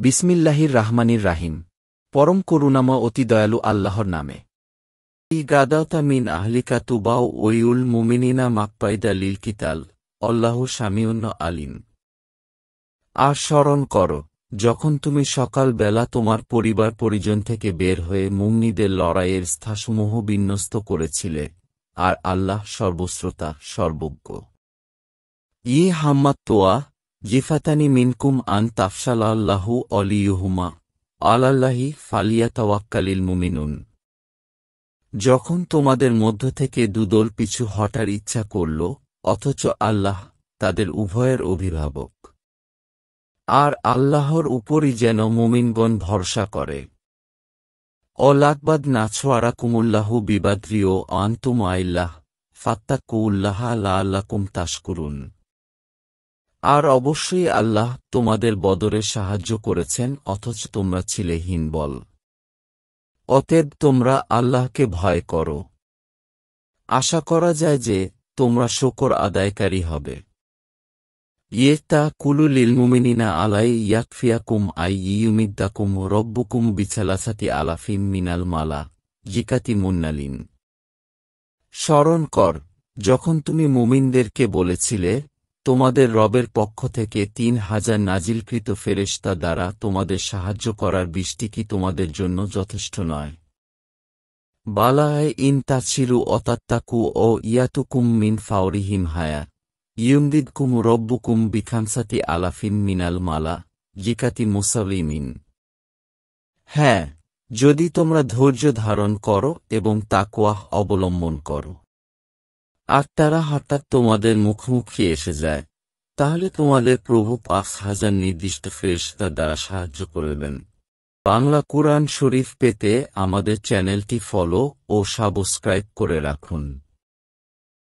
বিসমিল্লাহির রাহমানির রাহিম। পরম করুণাময় অতি দয়ালু আল্লাহর নামে। গাদাতা মিন আহলিকা তুবাও ওয়ুল মুমিনিনা মাকপাইদা লিল কিতাল আল্লাহু সামিউন আলিম। আর স্মরণ করো, যখন তুমি সকাল বেলা তোমার পরিবার পরিজন থেকে বের হয়ে মুমিনদের লড়াইয়ের স্থাসমূহ বিন্যস্ত করেছিলে, আর আল্লাহ সর্বশ্রোতা সর্বজ্ঞ। হাম্মাত তোয়া জিফাতানি মিনকুম আন তাফশালাল্লাহু অলিয়ুহুমা আলাল্লাহি ফালিয়াতাওয়াক্কালিল মুমিনুন। যখন তোমাদের মধ্য থেকে দুদল পিছু হটার ইচ্ছা করল, অথচ আল্লাহ তাদের উভয়ের অভিভাবক। আর আল্লাহর উপরই যেন মুমিনগণ ভরসা করে। অলাকবাদ নাছোয়ারাকুমুল্লাহু বিবাদ্রিও আনতুম আইল্লাহ ফাত্তাকুল্লাহা লাআল্লাকুম তাশকুরুন। আর অবশ্যই আল্লাহ তোমাদের বদরে সাহায্য করেছেন, অথচ তোমরা ছিলে হীনবল। অতএব তোমরা আল্লাহকে ভয় করো। আশা করা যায় যে তোমরা শুকর আদায়কারী হবে। কুলু লিল মুমিনিনা আলাই ইয়াকফিয়াকুম আই ইয়ুমিদ্দাকুম রব্বুকুম বিছালাসাতি আলাফিম মিনাল মালা জিকাতি মুন্নালিন। স্মরণ কর, যখন তুমি মুমিনদেরকে বলেছিলে, তোমাদের রবের পক্ষ থেকে ৩,০০০ নাজিলকৃত ফেরেশতা দ্বারা তোমাদের সাহায্য করার বৃষ্টি কি তোমাদের জন্য যথেষ্ট নয়? বালায় ইন তাছিরু অতাত্তাকু ও ইয়াতুকুম মিন ফাওরিহিম হায়া ইয়ুমদিদকুম রব্বুকুম বিখামসাতি আলাফিন মিনাল মালা জিকাতি মুসালিমিন। হ্যাঁ, যদি তোমরা ধৈর্য ধারণ করো এবং তাকওয়াহ অবলম্বন করো, আর তারা হঠাৎ তোমাদের মুখোমুখি এসে যায়, তাহলে তোমাদের প্রভু ৫,০০০ নির্দিষ্ট ফেরেশতা দ্বারা সাহায্য করবেন। বাংলা কুরআন শরীফ পেতে আমাদের চ্যানেলটি ফলো ও সাবস্ক্রাইব করে রাখুন।